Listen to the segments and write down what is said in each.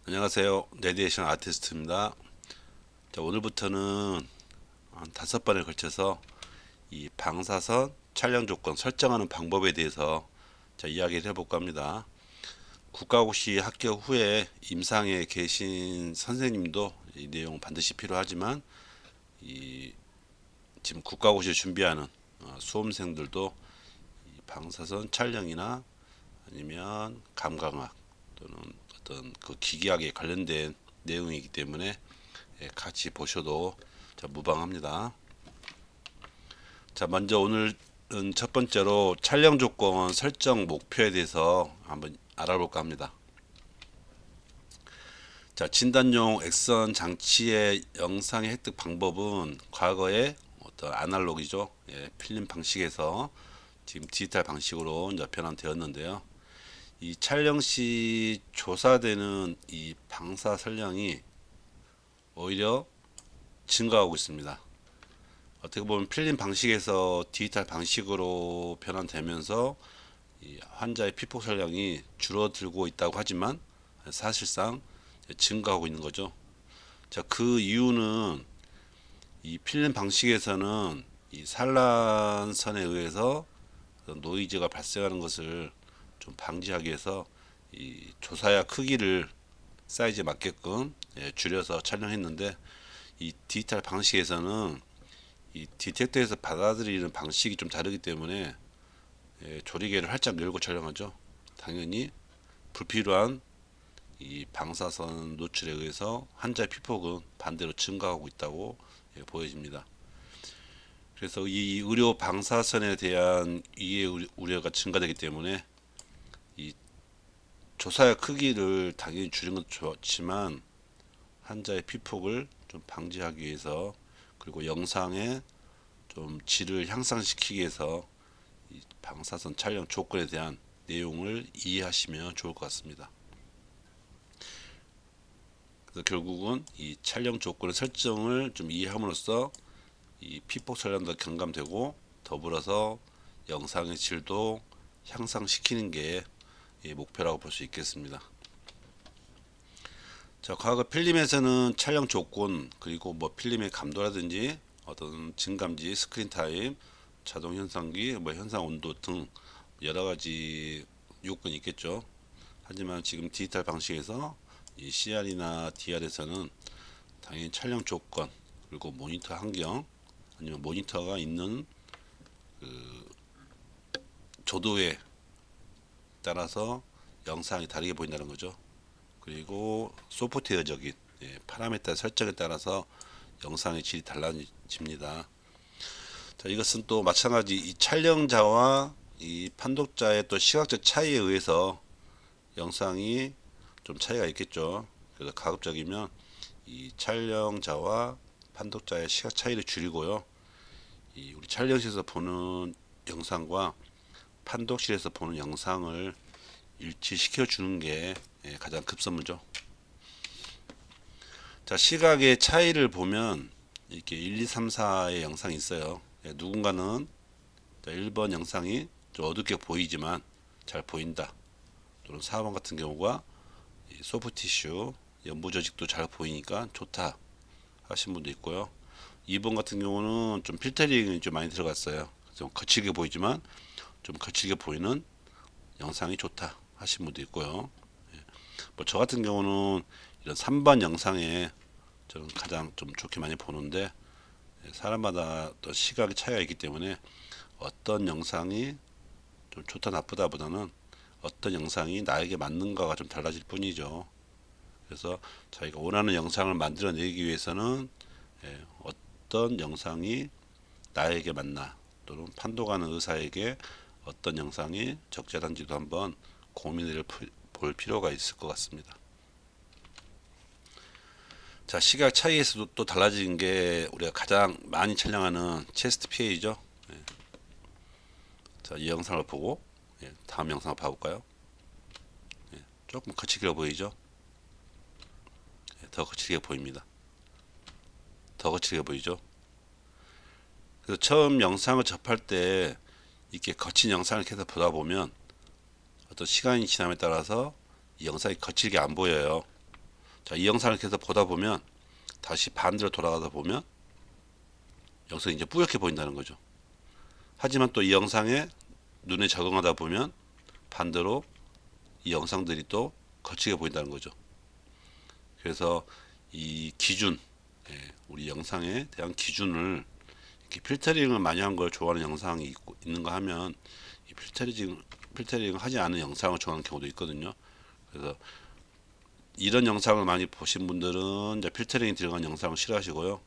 안녕하세요. 레디에이션 아티스트입니다. 자, 오늘부터는 한 5번에 걸쳐서 이 방사선 촬영 조건 설정하는 방법에 대해서 이야기를 해볼까 합니다. 국가고시 합격 후에 임상에 계신 선생님도 이 내용 반드시 필요하지만 이 지금 국가고시 준비하는 수험생들도 이 방사선 촬영이나 아니면 감광학 또는 어떤 그 기계학에 관련된 내용이기 때문에 같이 보셔도 무방합니다. 자, 먼저 오늘은 첫 번째로 촬영 조건 설정 목표에 대해서 한번 알아볼까 합니다. 자, 진단용 액선 장치의 영상의 획득 방법은 과거에 어떤 아날로그죠. 필름 방식에서 지금 디지털 방식으로 이제 변환되었는데요. 이 촬영 시 조사되는 이 방사 선량이 오히려 증가하고 있습니다. 어떻게 보면 필름 방식에서 디지털 방식으로 변환되면서 이 환자의 피폭 선량이 줄어들고 있다고 하지만 사실상 증가하고 있는 거죠. 자, 그 이유는 이 필름 방식에서는 이 산란선에 의해서 노이즈가 발생하는 것을 좀 방지하기 위해서 이 조사야 크기를 사이즈에 맞게끔 줄여서 촬영했는데 이 디지털 방식에서는 이 디텍터에서 받아들이는 방식이 좀 다르기 때문에 조리개를 활짝 열고 촬영하죠. 당연히 불필요한 이 방사선 노출에 의해서 환자의 피폭은 반대로 증가하고 있다고 보여집니다. 그래서 이 의료 방사선에 대한 위해 우려가 증가되기 때문에 이 조사의 크기를 당연히 줄이는 것도 좋지만 환자의 피폭을 좀 방지하기 위해서 그리고 영상의 좀 질을 향상시키기 위해서 이 방사선 촬영 조건에 대한 내용을 이해하시면 좋을 것 같습니다. 그래서 결국은 이 촬영 조건의 설정을 좀 이해함으로써 이 피폭 촬영도 경감되고 더불어서 영상의 질도 향상시키는 게 목표라고 볼 수 있겠습니다. 자, 과거 필름에서는 촬영 조건 그리고 뭐 필름의 감도라든지 어떤 증감지, 스크린 타임, 자동 현상기, 뭐 현상 온도 등 여러 가지 요건이 있겠죠. 하지만 지금 디지털 방식에서 이 CR이나 DR에서는 당연히 촬영 조건 그리고 모니터 환경 아니면 모니터가 있는 그 조도에 따라서 영상이 다르게 보인다는 거죠. 그리고 소프트웨어적인 파라미터 설정에 따라서 영상의 질이 달라집니다. 자, 이것은 또 마찬가지 이 촬영자와 이 판독자의 또 시각적 차이에 의해서 영상이 좀 차이가 있겠죠. 그래서 가급적이면 이 촬영자와 판독자의 시각 차이를 줄이고요. 이 우리 촬영실에서 보는 영상과 판독실에서 보는 영상을 일치시켜 주는 게 가장 급선무죠. 자, 시각의 차이를 보면 이렇게 1, 2, 3, 4의 영상이 있어요. 누군가는 1번 영상이 좀 어둡게 보이지만 잘 보인다. 또는 4번 같은 경우가 소프티슈, 연부 조직도 잘 보이니까 좋다 하신 분도 있고요. 2번 같은 경우는 좀 필터링이 좀 많이 들어갔어요. 좀 거칠게 보이지만 좀 거칠게 보이는 영상이 좋다 하신 분도 있고요. 뭐 저 같은 경우는 이런 3번 영상에 저는 가장 좀 좋게 많이 보는데 사람마다 또 시각의 차이가 있기 때문에 어떤 영상이 좀 좋다 나쁘다 보다는 어떤 영상이 나에게 맞는가가 좀 달라질 뿐이죠. 그래서 자기가 원하는 영상을 만들어내기 위해서는 어떤 영상이 나에게 맞나 또는 판독하는 의사에게 어떤 영상이 적절한지도 한번 고민을 볼 필요가 있을 것 같습니다. 자, 시각 차이에서도 또 달라진 게 우리가 가장 많이 촬영하는 체스트 PA죠. 자, 이 영상을 보고 다음 영상을 봐볼까요? 조금 거칠게 보이죠? 더 거칠게 보입니다. 더 거칠게 보이죠? 그래서 처음 영상을 접할 때 이렇게 거친 영상을 계속 보다 보면 어떤 시간이 지남에 따라서 이 영상이 거칠게 안 보여요. 자, 이 영상을 계속 보다 보면 다시 반대로 돌아가다 보면 영상이 이제 뿌옇게 보인다는 거죠. 하지만 또 이 영상에 눈에 적응하다 보면 반대로 이 영상들이 또 거치게 보인다는 거죠. 그래서 이 기준, 우리 영상에 대한 기준을 이렇게 필터링을 많이 한 걸 좋아하는 영상이 있는가 하면 이 필터링 하지 않은 영상을 좋아하는 경우도 있거든요. 그래서 이런 영상을 많이 보신 분들은 이제 필터링이 들어간 영상을 싫어하시고요.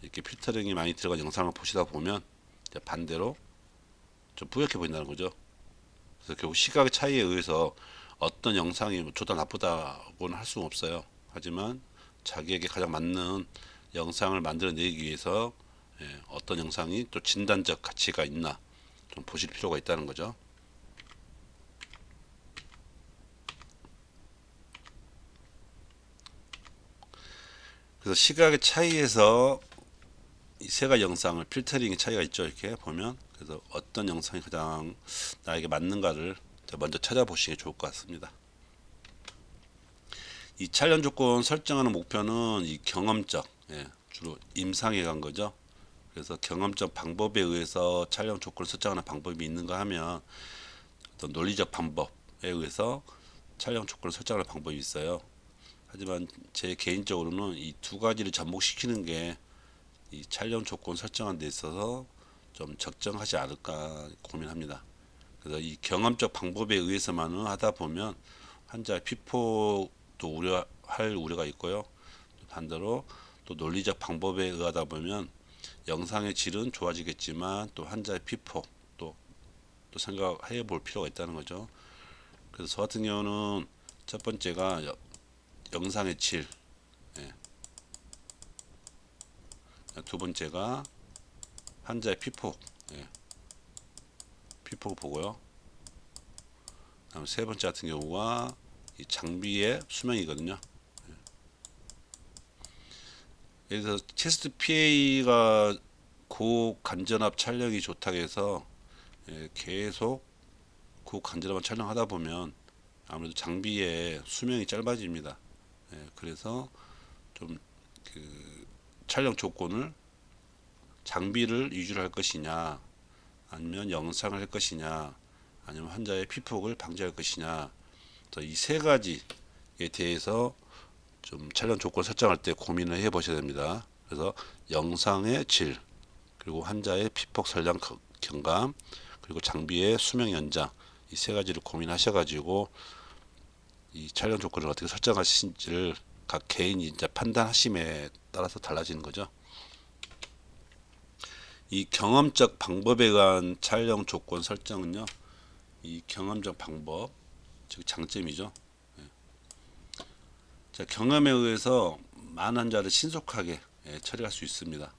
이렇게 필터링이 많이 들어간 영상을 보시다 보면 이제 반대로 좀 뿌옇게 보인다는 거죠. 그래서 결국 시각의 차이에 의해서 어떤 영상이 뭐 좋다 나쁘다고는 할 수는 없어요. 하지만 자기에게 가장 맞는 영상을 만들어내기 위해서 어떤 영상이 또 진단적 가치가 있나 좀 보실 필요가 있다는 거죠. 그래서 시각의 차이에서 이 세 가지 영상을 필터링의 차이가 있죠. 이렇게 보면 그래서 어떤 영상이 가장 나에게 맞는가를 먼저 찾아보시는 게 좋을 것 같습니다. 이 촬영 조건 설정하는 목표는 이 경험적, 주로 임상에 간 거죠. 그래서 경험적 방법에 의해서 촬영 조건을 설정하는 방법이 있는가 하면 어떤 논리적 방법에 의해서 촬영 조건을 설정하는 방법이 있어요. 하지만 제 개인적으로는 이 두 가지를 접목시키는 게 이 촬영 조건 설정하는 데 있어서 좀 적정하지 않을까 고민합니다. 그래서 이 경험적 방법에 의해서만은 하다 보면 환자의 피폭도 우려할 우려가 있고요. 반대로 또 논리적 방법에 의하다 보면 영상의 질은 좋아지겠지만 또 환자의 피폭 또 생각해 볼 필요가 있다는 거죠. 그래서 저 같은 경우는 첫 번째가 영상의 질, 예. 두 번째가 환자의 피폭, 예. 피폭을 보고요. 다음 세 번째 같은 경우가 이 장비의 수명이거든요. 예를 들어서 체스트 PA가 고간전압 촬영이 좋다고 해서 계속 고간전압 촬영하다 보면 아무래도 장비의 수명이 짧아집니다. 그래서 좀 그 촬영 조건을 장비를 위주로 할 것이냐 아니면 영상을 할 것이냐 아니면 환자의 피폭을 방지할 것이냐 이 세 가지에 대해서 좀 촬영 조건 설정할 때 고민을 해 보셔야 됩니다. 그래서 영상의 질 그리고 환자의 피폭 설량 경감 그리고 장비의 수명 연장 이 세 가지를 고민하셔 가지고 이 촬영 조건을 어떻게 설정하신지를 각 개인이 이제 판단하심에 따라서 달라지는 거죠. 이 경험적 방법에 의한 촬영 조건 설정은요. 이 경험적 방법 즉 장점이죠. 자, 경험에 의해서 많은 환자를 신속하게 처리할 수 있습니다.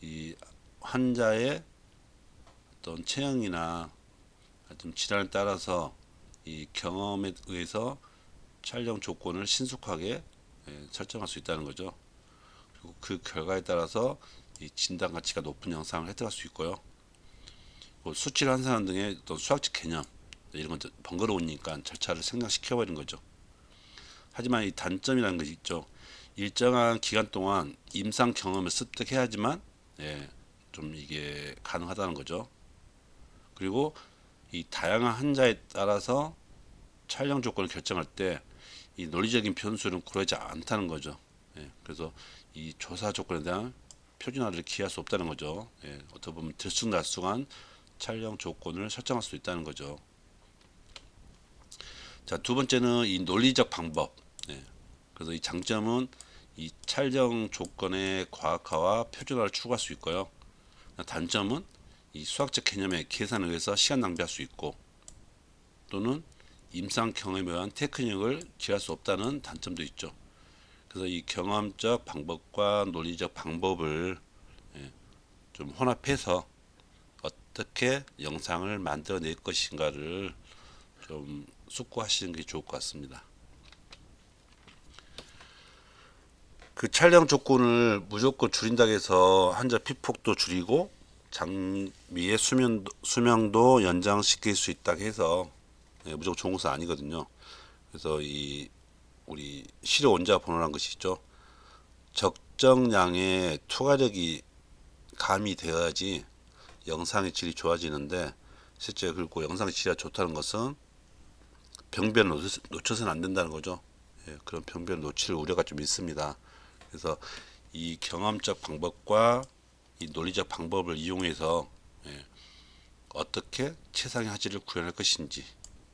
이 환자의 어떤 체형이나 좀 질환에 따라서 이 경험에 의해서 촬영 조건을 신속하게 설정할 수 있다는 거죠. 그리고 그 결과에 따라서 이 진단 가치가 높은 영상을 획득할 수 있고요. 수치를 환산하는 등의 어떤 수학적 개념 이런 건 번거로우니까 절차를 생략시켜 버리는 거죠. 하지만 이 단점이라는 것이 있죠. 일정한 기간 동안 임상 경험을 습득해야지만 좀 이게 가능하다는 거죠. 그리고 이 다양한 환자에 따라서 촬영 조건을 결정할 때 이 논리적인 변수는 고려하지 않다는 거죠. 그래서 이 조사 조건에 대한 표준화를 기할 수 없다는 거죠. 어떻게 보면 들쑥날쑥한 촬영 조건을 설정할 수 있다는 거죠. 자, 두 번째는 이 논리적 방법. 그래서 이 장점은 이 촬영 조건의 과학화와 표준화를 추구할 수 있고요. 단점은 이 수학적 개념의 계산에 의해서 시간 낭비할 수 있고 또는 임상 경험에 의한 테크닉을 기할 수 없다는 단점도 있죠. 그래서 이 경험적 방법과 논리적 방법을 좀 혼합해서 어떻게 영상을 만들어낼 것인가를 좀 숙고하시는 게 좋을 것 같습니다. 그 촬영 조건을 무조건 줄인다고 해서 환자 피폭도 줄이고 장비의 수명도 연장시킬 수 있다고 해서 무조건 좋은 것은 아니거든요. 그래서 이 우리 실효 원자 번호라는 것이 있죠. 적정량의 투과력이 가미되어야지 영상의 질이 좋아지는데, 실제 그리고 영상의 질이 좋다는 것은 병변을 놓쳐서는 안 된다는 거죠. 예, 그런 병변을 놓칠 우려가 좀 있습니다. 그래서 이 경험적 방법과 이 논리적 방법을 이용해서 예, 어떻게 최상의 화질을 구현할 것인지,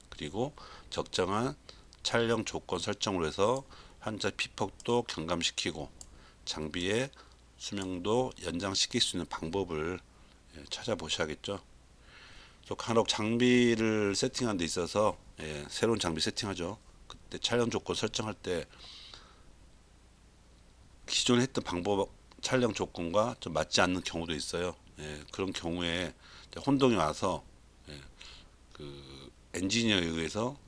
그리고 적정한 촬영 조건 설정으로 해서 환자 피폭도 경감시키고 장비의 수명도 연장시킬 수 있는 방법을 찾아보셔야겠죠. 또 간혹 장비를 세팅하는 데 있어서 새로운 장비 세팅하죠. 그때 촬영 조건 설정할 때 기존에 했던 방법 촬영 조건과 좀 맞지 않는 경우도 있어요. 그런 경우에 혼동이 와서 그 엔지니어에 의해서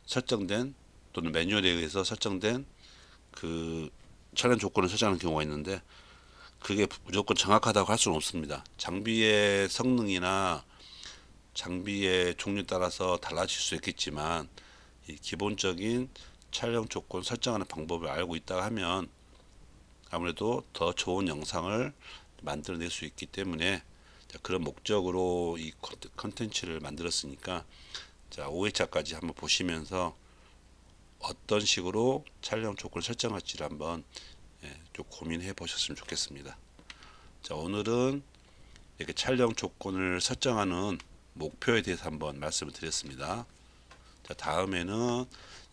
설정된, 또는 매뉴얼에 의해서 설정된 그 촬영 조건을 설정하는 경우가 있는데, 그게 무조건 정확하다고 할 수는 없습니다. 장비의 성능이나 장비의 종류에 따라서 달라질 수 있겠지만, 이 기본적인 촬영 조건 설정하는 방법을 알고 있다 하면 아무래도 더 좋은 영상을 만들어낼 수 있기 때문에, 그런 목적으로 이 컨텐츠를 만들었으니까 5회차까지 한번 보시면서 어떤 식으로 촬영 조건을 설정할지를 한번 좀 고민해 보셨으면 좋겠습니다. 자, 오늘은 이렇게 촬영 조건을 설정하는 목표에 대해서 한번 말씀을 드렸습니다. 자, 다음에는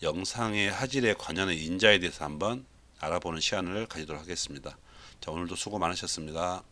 영상의 화질에 관여하는 인자에 대해서 한번 알아보는 시간을 가지도록 하겠습니다. 자, 오늘도 수고 많으셨습니다.